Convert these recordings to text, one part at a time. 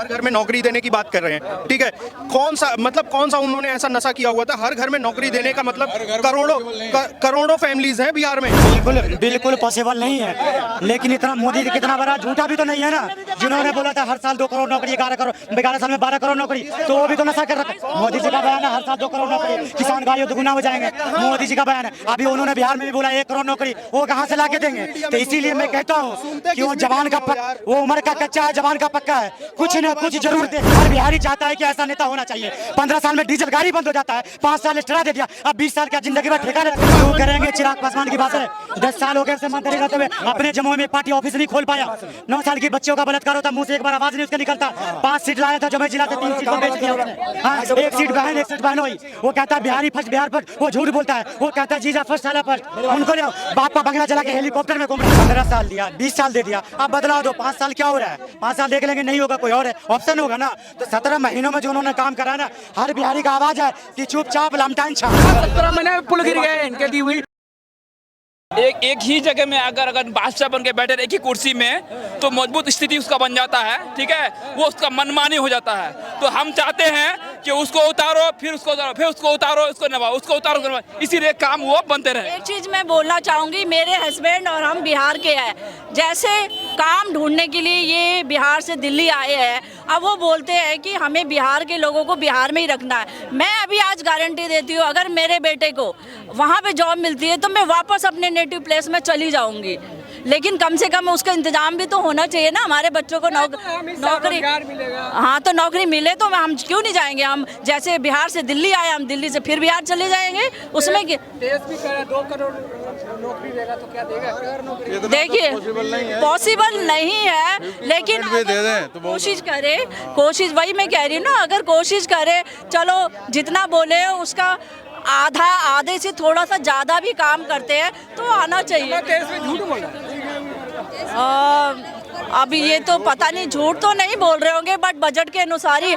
हर घर में नौकरी देने की बात कर रहे हैं, ठीक है। कौन सा उन्होंने ऐसा नशा किया हुआ था? हर घर में नौकरी देने का मतलब करोड़ों फैमिलीज हैं बिहार में। बिल्कुल पॉसिबल नहीं है, लेकिन इतना मोदी कितना बड़ा झूठा भी तो नहीं है ना। जिन्होंने बोला था हर साल 2 करोड़ नौकरी, 11 साल में 12 करोड़ नौकरी, तो वो भी तो नशा कर रखा है। मोदी जी का बयान है हर साल 2 करोड़ नौकरी, किसान भाइयों दुगुना हो जाएंगे, मोदी जी का बयान है। अभी उन्होंने बिहार में भी बोला 1 करोड़ नौकरी, वो कहाँ से ला के देंगे? तो इसीलिए मैं कहता हूँ कि वो जवान का वो उम्र का कच्चा है, जवान का पक्का है, कुछ न कुछ जरूर दे। हर बिहारी चाहता है कि ऐसा नेता होना चाहिए। 15 साल में डीजल गाड़ी बंद हो जाता है, 5 साल एक्स्ट्रा दे दिया, अब 20 साल का जिंदगी भर ठेका वो करेंगे। चिराग पासवान की बात है, 10 साल हो गए मंत्री रहते हुए, अपने जम्मू में पार्टी ऑफिस नहीं खोल पाया। 9 साल के बच्चों का बलात्कार होता, मुंह से एक बार आवाज नहीं उसका निकलता। 5 सीट लाया था जमुई जिला से, 3 सीट को बेच दिया उसने। हाँ, 1 सीट बहन 1 सीट बहनोई। वो कहता है बिहारी फर्स्ट, बिहार फर्स्ट, वो झूठ बोलता है। वो कहता है जीजा फर्स्ट, साला फर्स्ट। उनको बाप का बंगला चला के हेलीकॉप्टर में घूम रहे। 15 साल दिया, 20 साल दे दिया, अब बदलाव दो। 5 साल क्या हो रहा है? 5 साल देख लेंगे, नहीं होगा कोई और ऑप्शन होगा ना। तो 17 महीनों में जो उन्होंने काम करा ना, हर बिहारी का आवाज है कि चुपचाप लमटाइन छा। 17 महीने में पुल गिर गए इनके दी हुई। एक ही जगह में अगर बादशाह बन के बैठे एक ही कुर्सी में, तो मजबूत स्थिति उसका बन जाता है, ठीक है। वो उसका मनमानी हो जाता है। तो हम चाहते हैं कि उसको उतारो, फिर उसको उतारो, फिर उसको उतारो, उसको नवाओ, उसको उतारो, इसीलिए काम वो बनते रहे। एक चीज मैं बोलना चाहूंगी, मेरे हस्बैंड और हम बिहार के हैं। जैसे काम ढूंढने के लिए ये बिहार से दिल्ली आए हैं, अब वो बोलते हैं कि हमें बिहार के लोगों को बिहार में ही रखना है। मैं अभी आज गारंटी देती हूँ, अगर मेरे बेटे को वहाँ पे जॉब मिलती है तो मैं वापस अपने नेटिव प्लेस में चली जाऊंगी। लेकिन कम से कम उसका इंतजाम भी तो होना चाहिए ना, हमारे बच्चों को नौकरी। हाँ, तो नौकरी मिले तो हम क्यों नहीं जाएंगे? हम जैसे बिहार से दिल्ली आए, हम दिल्ली से फिर बिहार चले जाएंगे। उसमें देश भी कह रहा 2 करोड़ नौकरी देगा तो क्या देगा? देखिए, पॉसिबल नहीं है, लेकिन कोशिश करे, कोशिश वही मैं कह रही हूँ ना, अगर कोशिश करे, चलो जितना बोले उसका आधे से थोड़ा सा ज्यादा भी काम करते हैं तो आना चाहिए। अभी ये तो पता नहीं, झूठ तो नहीं बोल रहे होंगे, बट बजट के अनुसार ही।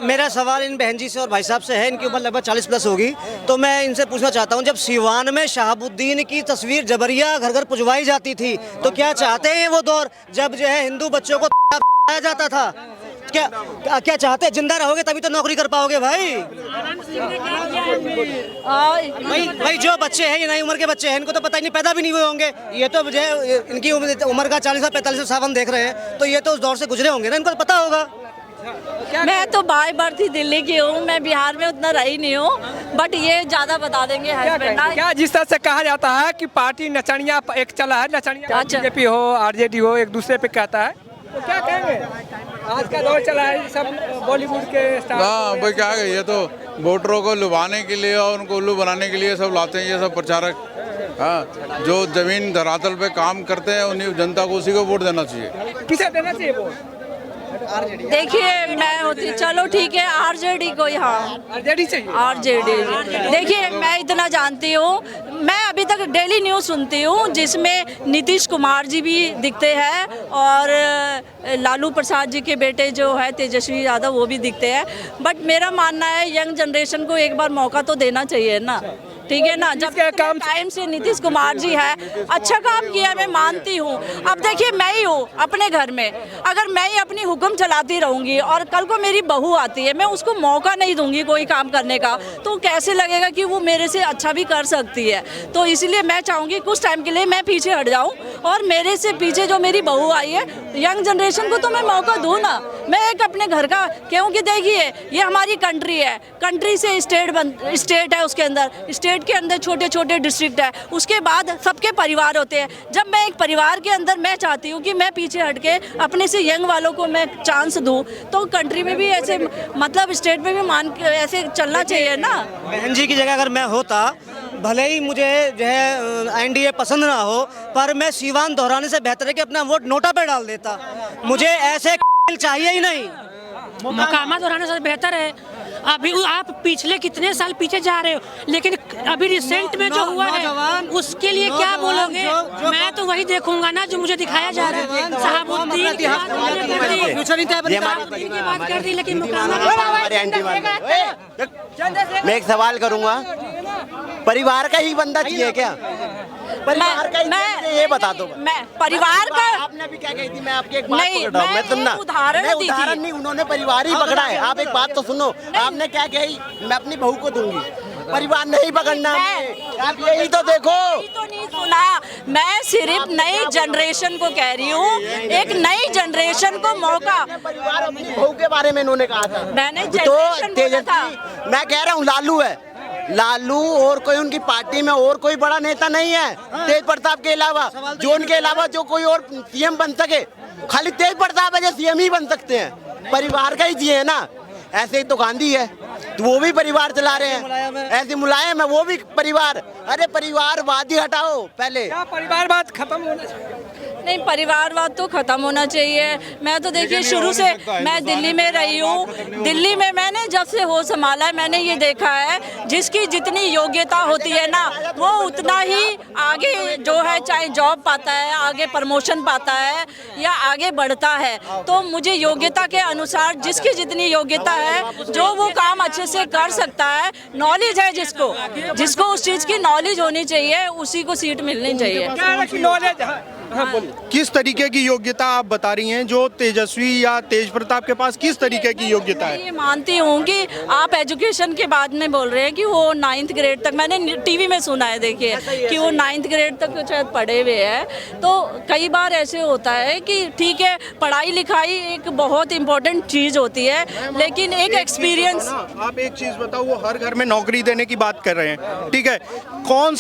मेरा सवाल इन बहन जी से और भाई साहब से है, इनकी उम्र लगभग 40 प्लस होगी, तो मैं इनसे पूछना चाहता हूं, जब सीवान में शहाबुद्दीन की तस्वीर जबरिया घर घर पुजवाई जाती थी, तो क्या चाहते हैं वो दौर जब जो है हिंदू बच्चों को जाता था? क्या चाहते हैं? जिंदा रहोगे तभी तो नौकरी कर पाओगे भाई। भाई जो बच्चे हैं, ये नई उम्र के बच्चे हैं, इनको तो पता ही नहीं, पैदा भी नहीं हुए होंगे। ये तो जो है इनकी उम्र का 40 से 45 सावन देख रहे हैं, तो ये तो उस दौर से गुजरे होंगे ना, इनको तो पता होगा। मैं तो बाय बर्थ ही दिल्ली की हूँ, मैं बिहार में उतना रही नहीं हूँ, बट ये ज्यादा बता देंगे हस्बैंड। क्या जिस तरह से कहा जाता है कि पार्टी नचनिया एक चला है, नचनिया बीजेपी हो, आरजेडी हो, एक दूसरे पे कहता है, तो क्या कहेंगे? आज का दौर चला है, सब बॉलीवुड के स्टार। हाँ भाई, क्या है, ये तो वोटरों को लुभाने के लिए और उनको उल्लू बनाने के लिए सब लाते हैं ये सब प्रचारक। हाँ, जो जमीन धरातल पे काम करते हैं उन्हीं जनता को उसी को वोट देना चाहिए। किसे देना चाहिए वोट? देखिए, मैं होती, चलो ठीक है, आरजेडी को। हाँ, आरजेडी चाहिए, आरजेडी। देखिए, मैं इतना जानती हूँ, मैं अभी तक डेली न्यूज़ सुनती हूँ जिसमें नीतीश कुमार जी भी दिखते हैं और लालू प्रसाद जी के बेटे जो है तेजस्वी यादव, वो भी दिखते हैं। बट मेरा मानना है यंग जनरेशन को एक बार मौका तो देना चाहिए ना, ठीक है ना। जब काम टाइम से नीतीश कुमार जी है, अच्छा काम किया, मैं मानती हूँ। अब देखिए, मैं ही हूँ अपने घर में, अगर मैं ही अपनी हुक्म चलाती रहूँगी और कल को मेरी बहू आती है, मैं उसको मौका नहीं दूंगी कोई काम करने का, तो कैसे लगेगा कि वो मेरे से अच्छा भी कर सकती है? तो इसलिए मैं चाहूँगी कुछ टाइम के लिए मैं पीछे हट जाऊँ और मेरे से पीछे जो मेरी बहू आई है, यंग जनरेशन को तो मैं मौका दूँ ना। मैं एक अपने घर का, क्योंकि देखिए ये हमारी कंट्री है, कंट्री से स्टेट है, उसके अंदर स्टेट के अंदर छोटे छोटे डिस्ट्रिक्ट है, उसके बाद सबके परिवार होते हैं। जब मैं एक परिवार के अंदर, मैं चाहती हूँ कि मैं पीछे हट के अपने से यंग वालों को मैं चांस दूँ, तो कंट्री में भी ऐसे, मतलब स्टेट में भी ऐसे चलना चाहिए ना। बहन जी की जगह अगर मैं होता, भले ही मुझे जो है एनडीए पसंद ना हो, पर मैं सीवान दोहराने से बेहतर है कि अपना वोट नोटा पे डाल देता। मुझे ऐसे चाहिए ही नहीं। मुकामा दोहराने से बेहतर है। अभी आप पिछले कितने साल पीछे जा रहे हो, लेकिन अभी रिसेंट में जो हुआ है उसके लिए क्या बोलोगे? मैं तो वही देखूंगा ना जो मुझे दिखाया जा रहा है। शहाबुद्दीन की बात कर दी, लेकिन मैं एक सवाल करूंगा, परिवार का ही बंदा चाहिए क्या? परिवार का ये बता दो। मैं परिवार का आपने भी क्या कही थी, मैं आपकी एक बात नहीं, पकड़ रहा हूँ, मैं मैं सुनना, एक उदाहरण मैं दी थी। उदाहरण नहीं, उन्होंने परिवार ही पकड़ा है। आप एक बात तो सुनो, आपने क्या कही, मैं अपनी बहू को दूंगी, परिवार नहीं पकड़ना हमें। आप यही तो देखो। यही तो नहीं सुना, मैं सिर्फ नई जनरेशन को कह रही हूँ, एक नई जनरेशन को मौका। परिवार अपनी बहू के बारे में इन्होंने कहा था। मैंने तो जनरेशन बोला था। मैं कह रहा हूँ लालू है, लालू और कोई उनकी पार्टी में और कोई बड़ा नेता नहीं है तेज प्रताप के अलावा, जो उनके अलावा जो कोई और सीएम बन सके, खाली तेज प्रताप है जो सीएम ही बन सकते हैं। परिवार का ही जिए है ना, ऐसे ही तो गांधी है, तो वो भी परिवार चला रहे हैं। ऐसे मुलायम है, वो भी परिवार। अरे परिवारवाद ही हटाओ पहले। परिवारवाद खत्म होना चाहिए। नहीं, परिवारवाद तो खत्म होना चाहिए। मैं तो देखिए शुरू से मैं दिल्ली में रही हूँ, दिल्ली में मैंने जब से होश संभाला है मैंने ये देखा है, जिसकी जितनी योग्यता होती है ना वो उतना ही आगे जो है चाहे जॉब पाता है, आगे प्रमोशन पाता है या आगे बढ़ता है। तो मुझे योग्यता के अनुसार जिसकी जितनी योग्यता है, जो वो काम अच्छे से कर सकता है, नॉलेज है जिसको उस चीज़ की नॉलेज होनी चाहिए, उसी को सीट मिलनी चाहिए। नॉलेज किस तरीके की योग्यता आप बता रही हैं, जो तेजस्वी या तेज प्रताप के पास किस तरीके की योग्यता है? ये मानती हूँ कि आप एजुकेशन के बाद में बोल रहे हैं कि वो 9th ग्रेड तक, मैंने टीवी में सुना है देखिए कि वो 9th ग्रेड तक शायद पढ़े हुए हैं। तो कई बार ऐसे होता है कि ठीक है पढ़ाई लिखाई एक बहुत इम्पोर्टेंट चीज़ होती है, लेकिन एक एक्सपीरियंस। आप एक चीज़ बताओ, वो हर घर में नौकरी देने की बात कर रहे हैं, ठीक है, कौन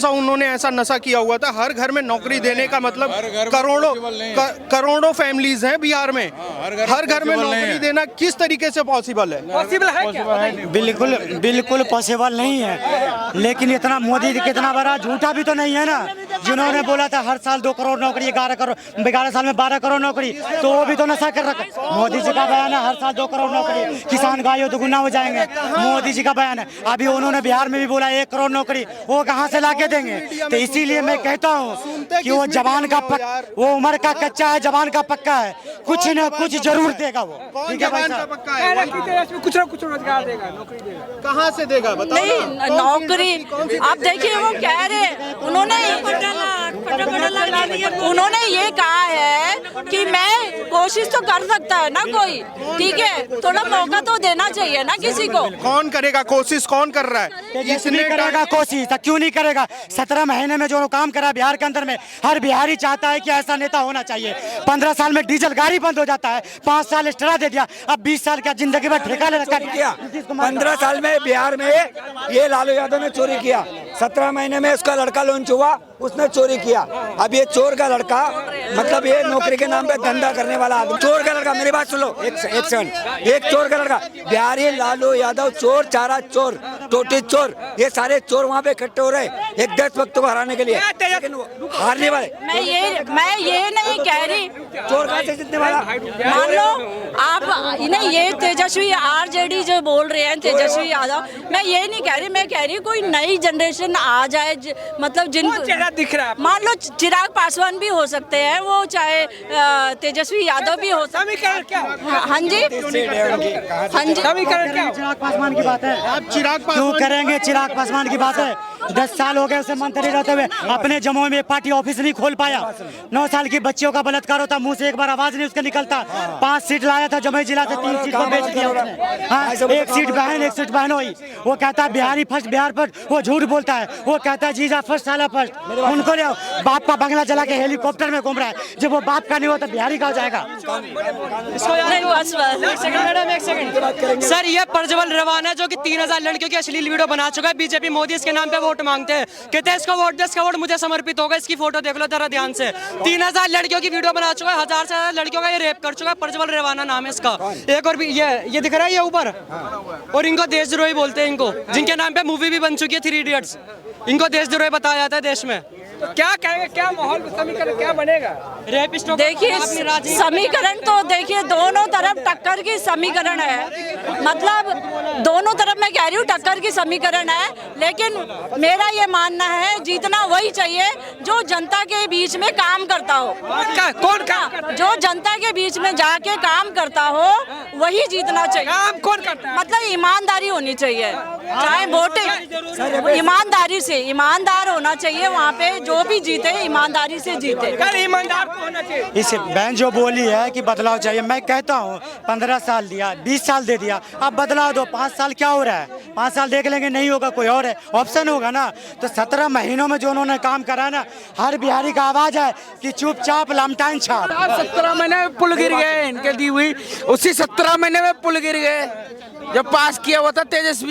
सा उन्होंने ऐसा नशा किया हुआ था? हर घर में नौकरी देने का मतलब करोड़ों फैमिलीज हैं बिहार में, हर घर में नौकरी देना किस तरीके से पॉसिबल है? पॉसिबल है क्या? बिल्कुल पॉसिबल नहीं है, लेकिन इतना मोदी कितना बड़ा झूठा भी तो नहीं है ना, जिन्होंने बोला था हर साल 2 करोड़ नौकरी, 11 साल में 12 करोड़ नौकरी, तो वो भी तो नशा कर रखा। मोदी जी का बयान है हर साल 2 करोड़ नौकरी, किसान गायों दुगुना हो जाएंगे, मोदी जी का बयान है। अभी उन्होंने बिहार में भी बोला 1 करोड़ नौकरी, वो कहाँ से ला के देंगे? तो इसीलिए मैं कहता हूँ कि वो जवान का वो उम्र का कच्चा है, जवान का पक्का है, कुछ न कुछ जरूर देगा वो। ठीक है भाई साहब, पक्का है कुछ ना कुछ रोजगार देगा, नौकरी देगा। कहाँ से देगा बताओ? नहीं, नौकरी आप देखिए वो कह रहे, उन्होंने ये कहा है कि मैं कोशिश तो कर सकता है ना कोई, ठीक है, थोड़ा मौका तो देना चाहिए ना किसी को। कौन करेगा कोशिश? कौन कर रहा है? इसने करेगा कोशिश, तो क्यों नहीं करेगा? 17 महीने में जो काम करा बिहार के अंदर में, हर बिहारी चाहता है कि ऐसा नेता होना चाहिए। 15 साल में डीजल गाड़ी बंद हो जाता है, 5 साल एक्स्ट्रा दे दिया, अब 20 साल का जिंदगी भर ठेका ले रखा है। 15 साल में बिहार में ये लालू यादव ने चोरी किया, 17 महीने में उसका लड़का लॉन्च हुआ, उसने चोरी किया। अब ये चोर का लड़का, मतलब ये नौकरी के नाम पे धंधा करने वाला आदमी, चोर का लड़का, मेरी बात सुन लो एक सेकंड, एक चोर का लड़का, बिहारी लालू यादव चोर, चारा चोर, टोटी चोर, ये सारे चोर वहाँ पे इकट्ठे हो रहे एक देशभक्त को हराने के लिए, लेकिन हारने वाले। मैं ये नहीं कह रही, चोर कहाँ से जीतने वाला? मान लो आप नहीं, ये तेजस्वी आरजेडी जो बोल रहे हैं तेजस्वी यादव, मैं ये नहीं कह रही, मैं कह रही कोई नई जनरेशन आ जाए, मतलब जिन दिख रहा है, मान लो चिराग पासवान भी हो सकते हैं, वो चाहे तेजस्वी यादव भी हो सकते हैं। हाँ जी, हाँ जी, चिराग पासवान की बात है, आप चिराग क्यों करेंगे? चिराग पासवान की बात है, 10 साल हो गए उसे मंत्री रहते हुए, अपने जमुई में पार्टी ऑफिस नहीं खोल पाया। 9 साल की बच्चियों का बलात्कार होता, मुंह से एक बार आवाज नहीं उसका निकलता। 5 सीट लाया था जमुई जिला से, 3 सीट को बेच दिया उसने। हाँ, 1 सीट बहन 1 सीट बहन हुई। वो कहता है बिहारी फर्स्ट, बिहार फर्स्ट, वो झूठ बोलता है। वो कहता है जीजा फर्स्ट, साला फर्स्ट। उनको ले बाप का बंगला जला के हेलीकॉप्टर में घूम रहा है, जब वो बाप का नहीं होता बिहारी का हो जाएगा। सर, ये प्रज्वल रवाना जो कि 3000 लड़कियों की अश्लील वीडियो बना चुका है, बीजेपी मोदी इसके नाम पे वोट मांगते हैं, कहते हैं इसको वोट दे, इसका वोट मुझे समर्पित होगा। इसकी फोटो देख लो जरा ध्यान से, 3000 लड़कियों की वीडियो बना चुका है, 1000 से ज्यादा लड़कियों का ये रेप कर चुका है। प्रज्वल रवाना नाम है इसका। एक और भी ये दिख रहा है ये ऊपर, और इनको देशद्रोही बोलते हैं, इनको जिनके नाम पे मूवी भी बन चुकी है 3 इडियट्स, इनको देशद्रोही बताया जाता है देश में। तो क्या कहेंगे, क्या माहौल समीकरण क्या बनेगा? रेपिस्टों देखिए समीकरण तो देखिए दोनों तरफ टक्कर की समीकरण है, मतलब दोनों तरफ मैं कह रही हूँ टक्कर की समीकरण है, लेकिन मेरा ये मानना है जीतना वही चाहिए जो जनता के बीच में काम करता हो। कौन काम करता है? जो जनता के बीच में जाके काम करता हो वही जीतना चाहिए। काम कौन करता है? मतलब ईमानदारी होनी चाहिए, चाहे वोटिंग ईमानदारी से, ईमानदार होना चाहिए वहाँ पे, जो भी जीते ईमानदारी से जीते। ईमानदार होना चाहिए। इस बहन जो बोली है कि बदलाव चाहिए, मैं कहता हूँ 15 साल दिया, 20 साल दे दिया, अब बदलाव दो। 5 साल क्या हो रहा है? 5 साल देख लेंगे, नहीं होगा कोई और है ऑप्शन होगा ना। तो 17 महीनों में जो उन्होंने काम करा ना, हर बिहारी का आवाज है कि चुपचाप लमटाइन छाप। 17 महीने में पुल गिर गए इनके दी हुई, उसी 17 महीने में पुल गिर गए जब पास किया हुआ था तेजस्वी।